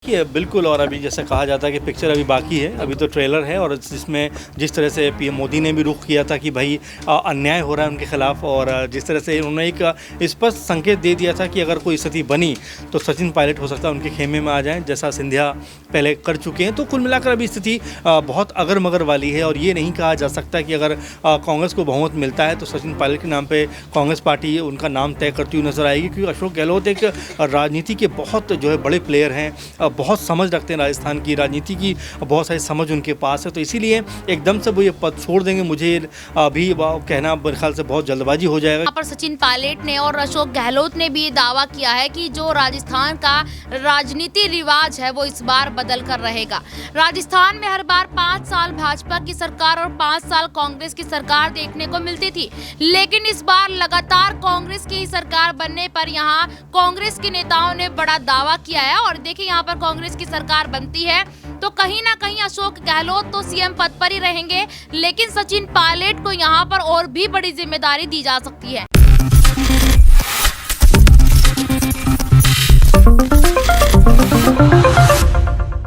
कि बिल्कुल, और अभी जैसे कहा जाता है कि पिक्चर अभी बाकी है, अभी तो ट्रेलर है। और जिसमें जिस तरह से पीएम मोदी ने भी रुख किया था कि भाई अन्याय हो रहा है उनके खिलाफ, और जिस तरह से उन्होंने एक स्पष्ट संकेत दे दिया था कि अगर कोई स्थिति बनी तो सचिन पायलट हो सकता है उनके खेमे में आ जाएं, जैसा सिंधिया पहले कर चुके हैं। तो कुल मिलाकर अभी स्थिति बहुत अगर मगर वाली है, और ये नहीं कहा जा सकता कि अगर कांग्रेस को बहुमत मिलता है तो सचिन पायलट के नाम पर कांग्रेस पार्टी उनका नाम तय करती हुई नजर आएगी, क्योंकि अशोक गहलोत एक राजनीति के बहुत जो है बड़े प्लेयर हैं, बहुत समझ रखते हैं राजस्थान की राजनीति की, बहुत सारी समझ उनके पास है। तो इसीलिए एकदम से वो ये पद छोड़ देंगे, मुझे अभी कहना मेरे ख्याल से बहुत जल्दबाजी हो जाएगा। यहाँ पर सचिन पायलट ने और अशोक गहलोत ने भी ये दावा किया है कि जो राजस्थान का राजनीति रिवाज है वो इस बार बदल कर रहेगा। राजस्थान में हर बार 5 साल भाजपा की सरकार और 5 साल कांग्रेस की सरकार देखने को मिलती थी, लेकिन इस बार लगातार कांग्रेस की सरकार बनने पर यहाँ कांग्रेस के नेताओं ने बड़ा दावा किया है। और देखिए, यहाँ पर कांग्रेस की सरकार बनती है तो कहीं ना कहीं अशोक गहलोत तो सीएम पद पर ही रहेंगे, लेकिन सचिन पायलट को यहाँ पर और भी बड़ी जिम्मेदारी दी जा सकती है।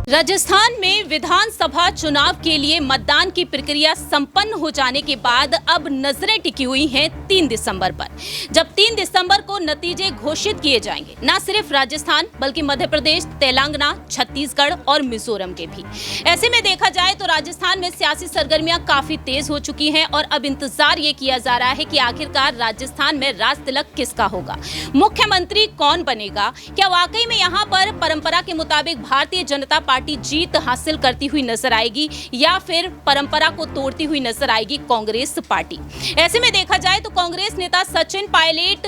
राजस्थान में विधानसभा चुनाव के लिए मतदान की प्रक्रिया संपन्न हो जाने के बाद अब नजरें टिकी हुई हैं 3 दिसंबर पर, जब 3 दिसंबर को नतीजे घोषित किए जाएंगे। न सिर्फ राजस्थान बल्कि मध्य प्रदेश, तेलंगाना, छत्तीसगढ़ और मिजोरम के भी। ऐसे में देखा जाए तो राजस्थान में सियासी सरगर्मियां काफी तेज हो चुकी हैं और अब इंतजार ये किया जा रहा है कि आखिरकार राजस्थान में राज तिलक किसका होगा, मुख्यमंत्री कौन बनेगा। क्या वाकई में यहाँ पर परंपरा के मुताबिक भारतीय जनता पार्टी जीत हासिल करती हुई नजर आएगी या फिर परंपरा को तोड़ती हुई नजर आएगी कांग्रेस पार्टी। ऐसे में देखा जाए तो कांग्रेस नेता सचिन पायलट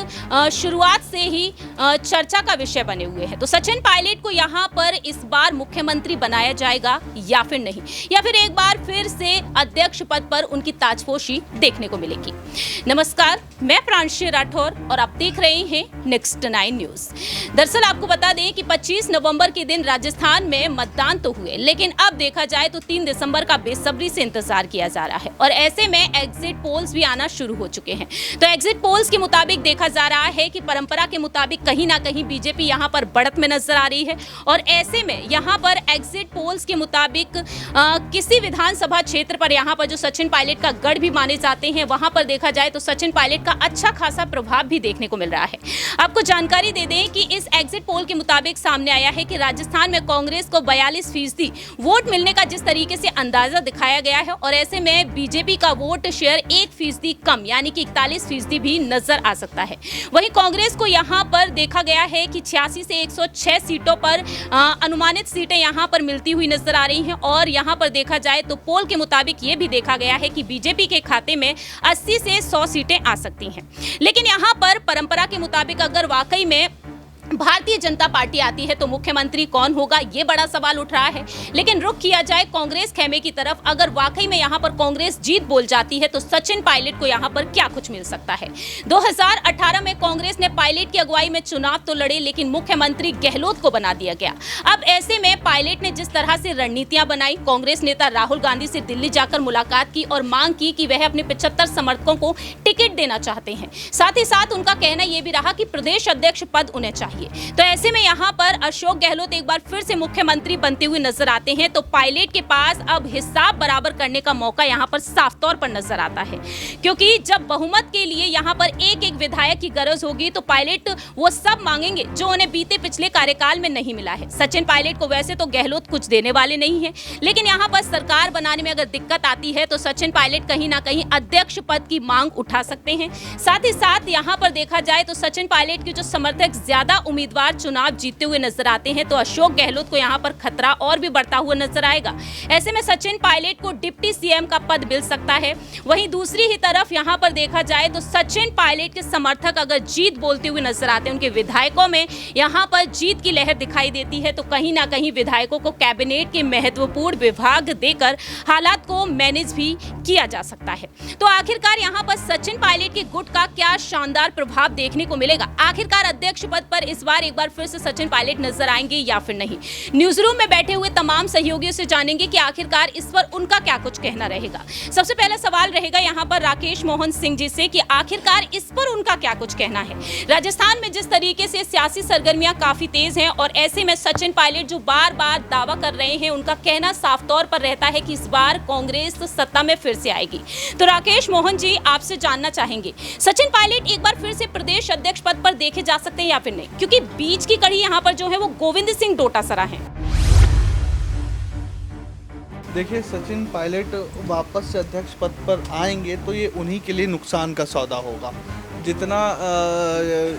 शुरुआत से ही चर्चा का विषय बने हुए हैं। तो सचिन पायलट को यहां पर इस बार मुख्यमंत्री बनाया जाएगा या फिर नहीं, या फिर एक बार फिर से अध्यक्ष पद पर उनकी ताजपोशी देखने को मिलेगी। नमस्कार, मैं प्रांशी राठौर और आप देख रहे हैं नेक्स्ट 9 न्यूज। दरअसल आपको बता दें कि 25 नवंबर के दिन राजस्थान में मतदान तो हुए, लेकिन अब देखा जाए तो 3 दिसंबर का बेसब्री से इंतजार किया जा रहा है। और ऐसे में एग्जिट पोल्स भी आना शुरू हो चुके हैं। तो एग्जिट पोल्स के मुताबिक देखा जा रहा है कि परंपरा के मुताबिक कहीं ना कहीं बीजेपी यहां पर बढ़त में नजर आ रही है। और ऐसे में यहां पर एग्जिट पोल्स के मुताबिक किसी विधानसभा क्षेत्र पर यहां पर जो सचिन पायलट का गढ़ भी माने जाते हैं, वहां पर देखा जाए तो सचिन पायलट का अच्छा खासा प्रभाव भी देखने को मिल रहा है। आपको जानकारी दे दें कि इस एग्जिट पोल के मुताबिक सामने आया है कि राजस्थान में कांग्रेस को 42% वोट मिलने का जिस तरीके से अंदाजा दिखाया गया है, और ऐसे में बीजेपी का वोट शेयर 1% कम यानी कि 41% भी नजर आ सकता है। वहीं कांग्रेस को यहां पर देखा गया है कि 86 से 106 सीटों पर अनुमानित सीटें यहां पर मिलती हुई नजर आ रही हैं। और यहां पर देखा जाए तो पोल के मुताबिक यह भी देखा गया है कि बीजेपी के खाते में 80 से 100 सीटें आ सकती हैं। लेकिन यहां पर परंपरा के मुताबिक अगर वाकई में भारतीय जनता पार्टी आती है तो मुख्यमंत्री कौन होगा, ये बड़ा सवाल उठ रहा है। लेकिन रुख किया जाए कांग्रेस खेमे की तरफ, अगर वाकई में यहां पर कांग्रेस जीत बोल जाती है तो सचिन पायलट को यहां पर क्या कुछ मिल सकता है। 2018 में कांग्रेस ने पायलट की अगुवाई में चुनाव तो लड़े, लेकिन मुख्यमंत्री गहलोत को बना दिया गया। अब ऐसे में पायलट ने जिस तरह से रणनीतियां बनाई, कांग्रेस नेता राहुल गांधी से दिल्ली जाकर मुलाकात की और मांग की कि वह अपने 75 समर्थकों को टिकट देना चाहते हैं। साथ ही साथ उनका कहना यह भी रहा कि प्रदेश अध्यक्ष पद उन्हें चाहिए। तो ऐसे में यहां पर अशोक गहलोत एक बार फिर से मुख्यमंत्री बनते हुए नजर आते हैं, तो पायलट के पास अब हिसाब बराबर करने का मौका यहां पर साफ तौर पर नजर आता है। क्योंकि जब बहुमत के लिए यहां पर एक विधायक की गरज होगी तो पायलट वो सब मांगेंगे जो उन्हें बीते पिछले कार्यकाल में नहीं मिला है। सचिन पायलट को वैसे तो गहलोत कुछ देने वाले नहीं है, लेकिन यहां पर सरकार बनाने में अगर दिक्कत आती है तो सचिन पायलट कहीं ना कहीं अध्यक्ष पद की मांग उठा सकते हैं। साथ ही साथ यहां पर देखा जाए तो सचिन पायलट के जो समर्थक ज्यादा उम्मीदवार चुनाव जीतते हुए नजर आते हैं, तो अशोक गहलोत को यहां पर खतरा और भी बढ़ता हुआ नजर आएगा। ऐसे में सचिन पायलट को डिप्टी सीएम का पद मिल सकता है। वहीं दूसरी ही तरफ यहां पर देखा जाए तो सचिन पायलट के समर्थक अगर जीत बोलते हुए नजर आते हैं, उनके विधायकों में यहां पर जीत की लहर दिखाई देती है, तो कहीं ना कहीं विधायकों को कैबिनेट के महत्वपूर्ण विभाग देकर हालात को मैनेज भी किया जा सकता है। तो आखिरकार यहां पर सचिन सचिन पायलट के गुट का क्या शानदार प्रभाव देखने को मिलेगा? आखिरकार अध्यक्ष पद पर इस बार एक बार फिर से सचिन पायलट नजर आएंगे या फिर नहीं? न्यूज रूम में बैठे हुए तमाम सहयोगियों से जानेंगे कि आखिरकार इस पर उनका क्या कुछ कहना रहेगा। सबसे पहला सवाल रहेगा यहाँ पर राकेश मोहन सिंह जी से कि आखिरकार इस पर उनका क्या कुछ कहना है। राजस्थान में जिस तरीके से सियासी सरगर्मियां काफी तेज हैं और ऐसे में सचिन पायलट जो बार बार दावा कर रहे हैं, उनका कहना साफ तौर पर रहता है कि इस बार कांग्रेस सत्ता में फिर से आएगी। तो राकेश मोहन जी, आपसे जानना चाहेंगे, सचिन पायलट एक बार फिर से प्रदेश अध्यक्ष पद पर देखे जा सकते हैं या फिर नहीं? क्योंकि बीच की कड़ी यहाँ पर जो है वो गोविंद सिंह डोटासरा है। देखिए, सचिन पायलट वापस से अध्यक्ष पद पर आएंगे तो ये उन्हीं के लिए नुकसान का सौदा होगा। जितना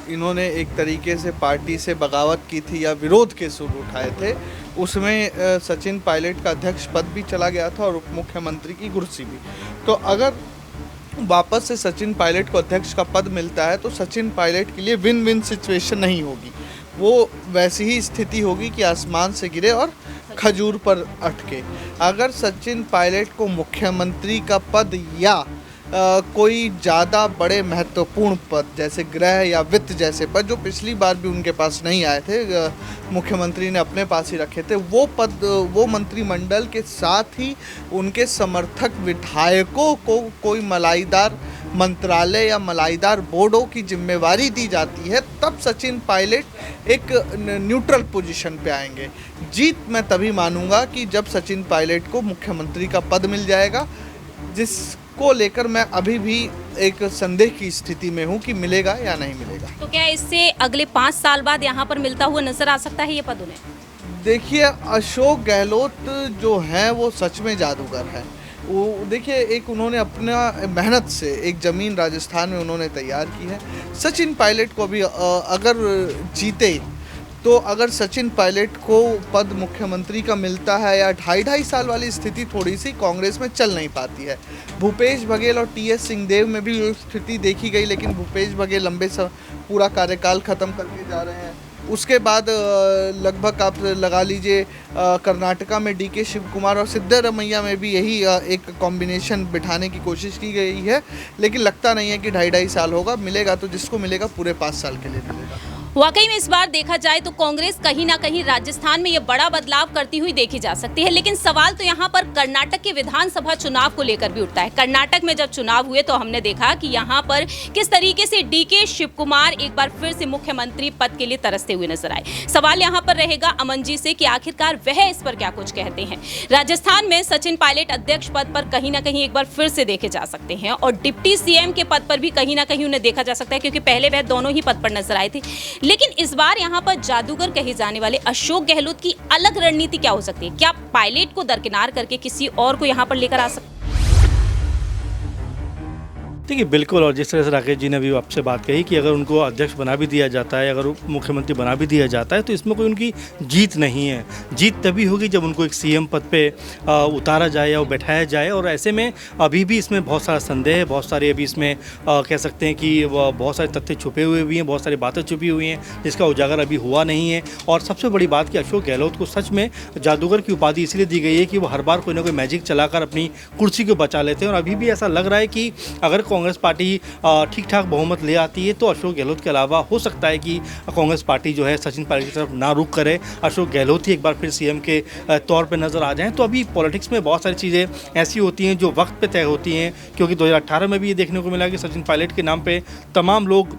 इन्होंने एक तरीके से पार्टी से बगावत की थी या विरोध के सुर उठाए थे, उसमें सचिन पायलट का अध्यक्ष पद भी चला गया था और उप मुख्यमंत्री की कुर्सी भी। तो अगर वापस से सचिन पायलट को अध्यक्ष का पद मिलता है तो सचिन पायलट के लिए विन विन सिचुएशन नहीं होगी। वो वैसी ही स्थिति होगी कि आसमान से गिरे और खजूर पर अटके। अगर सचिन पायलट को मुख्यमंत्री का पद या कोई ज़्यादा बड़े महत्वपूर्ण पद जैसे गृह या वित्त जैसे पद, जो पिछली बार भी उनके पास नहीं आए थे, मुख्यमंत्री ने अपने पास ही रखे थे, वो पद, वो मंत्रिमंडल के साथ ही उनके समर्थक विधायकों को कोई मलाईदार मंत्रालय या मलाईदार बोर्डों की जिम्मेवारी दी जाती है, तब सचिन पायलट एक न्यूट्रल पोजीशन पे आएंगे। जीत मैं तभी मानूंगा कि जब सचिन पायलट को मुख्यमंत्री का पद मिल जाएगा, जिसको लेकर मैं अभी भी एक संदेह की स्थिति में हूं कि मिलेगा या नहीं मिलेगा। तो क्या इससे अगले 5 साल बाद यहाँ पर मिलता हुआ नजर आ सकता है ये पद उन्हें? देखिए, अशोक गहलोत जो हैं वो सच में जादूगर है। वो देखिए, एक उन्होंने अपना मेहनत से एक ज़मीन राजस्थान में उन्होंने तैयार की है। सचिन पायलट को भी अगर जीते तो अगर सचिन पायलट को पद मुख्यमंत्री का मिलता है या 2.5 साल वाली स्थिति थोड़ी सी कांग्रेस में चल नहीं पाती है। भूपेश बघेल और टीएस सिंहदेव में भी स्थिति देखी गई, लेकिन भूपेश बघेल लंबे पूरा कार्यकाल ख़त्म करके जा रहे हैं। उसके बाद लगभग आप लगा लीजिए कर्नाटका में डीके शिव कुमार और सिद्धरमैया में भी यही एक कॉम्बिनेशन बिठाने की कोशिश की गई है, लेकिन लगता नहीं है कि 2.5 साल होगा। मिलेगा तो जिसको मिलेगा पूरे 5 साल के लिए मिलेगा। वाकई में इस बार देखा जाए तो कांग्रेस कहीं ना कहीं राजस्थान में ये बड़ा बदलाव करती हुई देखी जा सकती है। लेकिन सवाल तो यहाँ पर कर्नाटक के विधानसभा चुनाव को लेकर भी उठता है। कर्नाटक में जब चुनाव हुए तो हमने देखा कि यहाँ पर किस तरीके से डीके शिव कुमार एक बार फिर से मुख्यमंत्री पद के लिए तरसते हुए नजर आए। सवाल यहाँ पर रहेगा अमन जी से कि आखिरकार वह इस पर क्या कुछ कहते हैं। राजस्थान में सचिन पायलट अध्यक्ष पद पर कहीं ना कहीं एक बार फिर से देखे जा सकते हैं और डिप्टी सीएम के पद पर भी कहीं ना कहीं उन्हें देखा जा सकता है, क्योंकि पहले वह दोनों ही पद पर नजर आए थे। लेकिन इस बार यहाँ पर जादूगर कहे जाने वाले अशोक गहलोत की अलग रणनीति क्या हो सकती है? क्या पायलट को दरकिनार करके किसी और को यहाँ पर लेकर आ सकते? देखिए, बिल्कुल। और जिस तरह से राकेश जी ने अभी आपसे बात कही कि अगर उनको अध्यक्ष बना भी दिया जाता है, अगर मुख्यमंत्री बना भी दिया जाता है, तो इसमें कोई उनकी जीत नहीं है। जीत तभी होगी जब उनको एक सीएम पद पे उतारा जाए या वो बैठाया जाए। और ऐसे में अभी भी इसमें बहुत सारा संदेह है, बहुत सारे अभी इसमें कह सकते हैं कि बहुत सारे तथ्य छुपे हुए भी हैं, बहुत सारी बातें छुपी हुई हैं जिसका उजागर अभी हुआ नहीं है। और सबसे बड़ी बात कि अशोक गहलोत को सच में जादूगर की उपाधि इसलिए दी गई है कि वो हर बार कोई ना कोई मैजिक चलाकर अपनी कुर्सी को बचा लेते हैं। और अभी भी ऐसा लग रहा है कि अगर कांग्रेस पार्टी ठीक ठाक बहुमत ले आती है तो अशोक गहलोत के अलावा हो सकता है कि कांग्रेस पार्टी जो है सचिन पायलट की तरफ ना रुख करे, अशोक गहलोत ही एक बार फिर सीएम के तौर पे नज़र आ जाएं। तो अभी पॉलिटिक्स में बहुत सारी चीज़ें ऐसी होती हैं जो वक्त पे तय होती हैं, क्योंकि 2018 में भी ये देखने को मिला कि सचिन पायलट के नाम पे तमाम लोग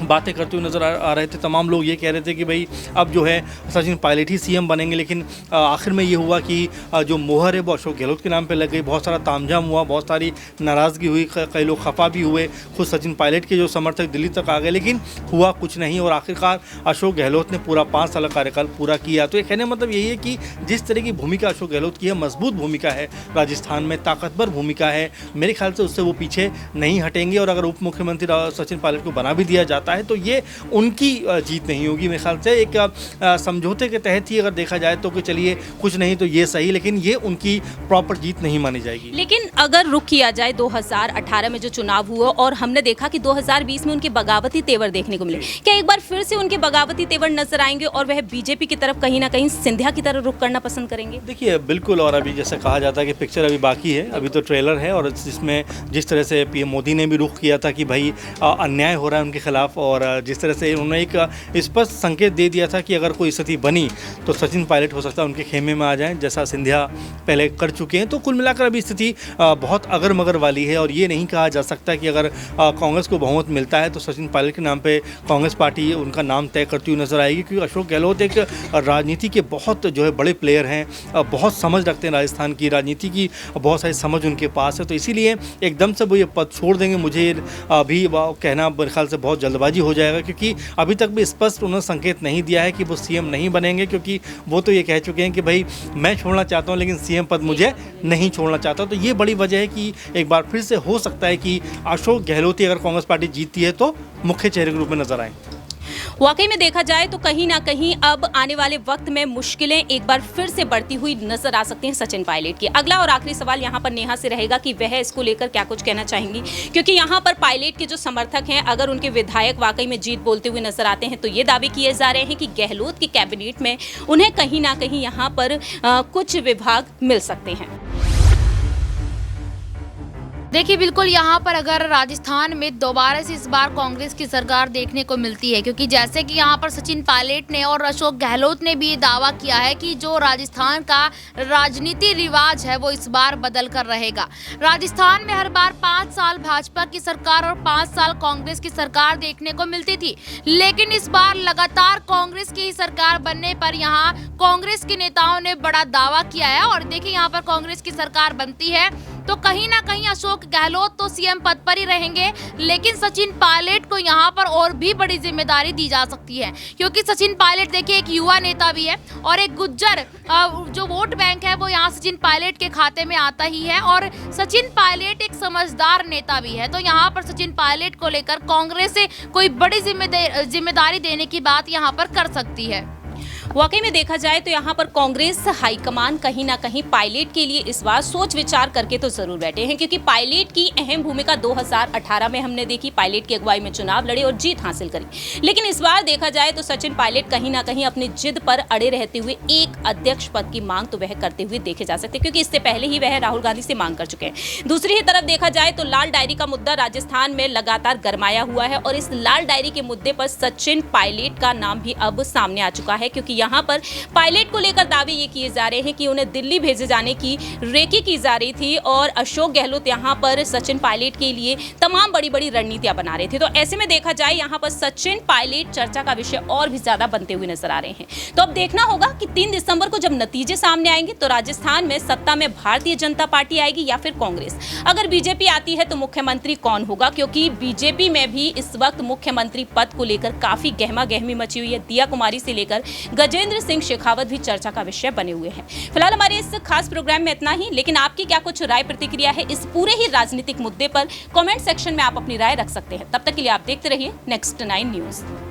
बातें करते हुए नज़र आ रहे थे। तमाम लोग ये कह रहे थे कि भाई अब जो है सचिन पायलट ही सीएम बनेंगे, लेकिन आखिर में ये हुआ कि जो मोहर है वो अशोक गहलोत के नाम पे लग गई। बहुत सारा तामझाम हुआ, बहुत सारी नाराज़गी हुई, कई लोग खफा भी हुए, खुद सचिन पायलट के जो समर्थक दिल्ली तक आ गए, लेकिन हुआ कुछ नहीं। और आखिरकार अशोक गहलोत ने पूरा 5 साल का कार्यकाल पूरा किया। तो ये कहने मतलब यही है कि जिस तरह की भूमिका अशोक गहलोत की है, मजबूत भूमिका है, राजस्थान में ताकतवर भूमिका है, मेरे ख्याल से उससे वो पीछे नहीं हटेंगे। और अगर उप मुख्यमंत्री सचिन पायलट को बना भी दिया जाता जाता है तो ये उनकी जीत नहीं होगी। मेरे ख्याल से एक समझौते के तहत ही अगर देखा जाए तो कि चलिए कुछ नहीं तो ये सही, लेकिन ये उनकी प्रॉपर जीत नहीं मानी जाएगी। लेकिन अगर रुख किया जाए 2018 में जो चुनाव हुआ और हमने देखा कि 2020 में उनके बगावती तेवर देखने को मिले, क्या एक बार फिर से उनके बगावती तेवर नजर आएंगे और वह बीजेपी की तरफ कहीं ना कहीं सिंधिया की तरफ रुख करना पसंद करेंगे? देखिए बिल्कुल, और अभी जैसे कहा जाता है कि पिक्चर अभी बाकी है, अभी तो ट्रेलर है, और जिसमें जिस तरह से पीएम मोदी ने भी रुख किया था कि भाई अन्याय हो रहा है उनके खिलाफ, और जिस तरह से उन्होंने एक स्पष्ट संकेत दे दिया था कि अगर कोई स्थिति बनी तो सचिन पायलट हो सकता है उनके खेमे में आ जाएं, जैसा सिंधिया पहले कर चुके हैं। तो कुल मिलाकर अभी स्थिति बहुत अगर मगर वाली है, और ये नहीं कहा जा सकता कि अगर कांग्रेस को बहुमत मिलता है तो सचिन पायलट के नाम पे कांग्रेस पार्टी उनका नाम तय करती हुई नजर आएगी, क्योंकि अशोक गहलोत एक राजनीति के बहुत जो है बड़े प्लेयर हैं, बहुत समझ रखते हैं राजस्थान की राजनीति की, बहुत सारी समझ उनके पास है। तो इसीलिए एकदम से वो ये पद छोड़ देंगे, मुझे अभी कहना मेरे ख्याल से बहुत जल्दबाजी हो जाएगा, क्योंकि अभी तक भी स्पष्ट उन्होंने संकेत नहीं दिया है कि वो सीएम नहीं बनेंगे, क्योंकि वो तो ये कह चुके हैं कि भाई मैं छोड़ना चाहता हूँ लेकिन सीएम पद मुझे नहीं छोड़ना चाहता। तो ये बड़ी वजह है कि एक बार फिर से हो सकता है कि अशोक गहलोत ही अगर कांग्रेस पार्टी जीतती है तो मुख्य चेहरे के रूप में नजर आए। वाकई में देखा जाए तो कहीं ना कहीं अब आने वाले वक्त में मुश्किलें एक बार फिर से बढ़ती हुई नजर आ सकती हैं सचिन पायलट की। अगला और आखिरी सवाल यहाँ पर नेहा से रहेगा कि वह इसको लेकर क्या कुछ कहना चाहेंगी, क्योंकि यहाँ पर पायलट के जो समर्थक हैं, अगर उनके विधायक वाकई में जीत बोलते हुए नजर आते हैं तो ये दावे किए जा रहे हैं कि गहलोत की कैबिनेट में उन्हें कहीं ना कहीं यहाँ पर कुछ विभाग मिल सकते हैं। देखिए बिल्कुल, यहाँ पर अगर राजस्थान में दोबारा से इस बार कांग्रेस की सरकार देखने को मिलती है, क्योंकि जैसे कि यहाँ पर सचिन पायलट ने और अशोक गहलोत ने भी ये दावा किया है कि जो राजस्थान का राजनीति रिवाज है वो इस बार बदल कर रहेगा। राजस्थान में हर बार 5 साल भाजपा की सरकार और 5 साल कांग्रेस की सरकार देखने को मिलती थी, लेकिन इस बार लगातार कांग्रेस की ही सरकार बनने पर यहाँ कांग्रेस के नेताओं ने बड़ा दावा किया है। और देखिए यहाँ पर कांग्रेस की सरकार बनती है तो कहीं ना कहीं अशोक गहलोत तो सीएम पद पर ही रहेंगे, लेकिन सचिन पायलट को यहाँ पर और भी बड़ी जिम्मेदारी दी जा सकती है, क्योंकि सचिन पायलट देखिए एक युवा नेता भी है और एक गुज्जर जो वोट बैंक है वो यहाँ सचिन पायलट के खाते में आता ही है, और सचिन पायलट एक समझदार नेता भी है। तो यहाँ पर सचिन पायलट को लेकर कांग्रेस से कोई बड़ी जिम्मेदारी देने की बात यहाँ पर कर सकती है। वाकई में देखा जाए तो यहाँ पर कांग्रेस हाईकमान कहीं ना कहीं पायलट के लिए इस बार सोच विचार करके तो जरूर बैठे हैं, क्योंकि पायलट की अहम भूमिका 2018 में हमने देखी, पायलट की अगुवाई में चुनाव लड़े और जीत हासिल करी। लेकिन इस बार देखा जाए तो सचिन पायलट कहीं ना कहीं अपनी जिद पर अड़े रहते हुए एक अध्यक्ष पद की मांग तो वह करते हुए देखे जा सकते हैं, क्योंकि इससे पहले ही वह राहुल गांधी से मांग कर चुके हैं। दूसरी ही तरफ देखा जाए तो लाल डायरी का मुद्दा राजस्थान में लगातार गरमाया हुआ है, और इस लाल डायरी के मुद्दे पर सचिन पायलट का नाम भी अब सामने आ चुका है, क्योंकि यहाँ पर पायलट को लेकर दावे ये किए जा रहे हैं कि उन्हें दिल्ली भेजे जाने की रेकी की जा रही थी, और अशोक गहलोत यहाँ पर सचिन पायलट के लिए तमाम बड़ी बड़ी रणनीतियां बना रहे थे। तो ऐसे में देखा जाए यहाँ पर सचिन पायलट चर्चा का विषय और भी ज्यादा बनते हुए नजर आ रहे हैं। तो अब देखना होगा कि 3 दिसंबर को जब नतीजे सामने आएंगे तो राजस्थान में सत्ता में भारतीय जनता पार्टी आएगी या फिर कांग्रेस। अगर बीजेपी आती है तो मुख्यमंत्री कौन होगा, क्योंकि बीजेपी में भी इस वक्त मुख्यमंत्री पद को लेकर काफी गहमा गहमी मची हुई है। दिया कुमारी से लेकर गजेंद्र सिंह शेखावत भी चर्चा का विषय बने हुए हैं। फिलहाल हमारे इस खास प्रोग्राम में इतना ही, लेकिन आपकी क्या कुछ राय प्रतिक्रिया है इस पूरे ही राजनीतिक मुद्दे पर, कमेंट सेक्शन में आप अपनी राय रख सकते हैं। तब तक के लिए आप देखते रहिए नेक्स्ट 9 न्यूज।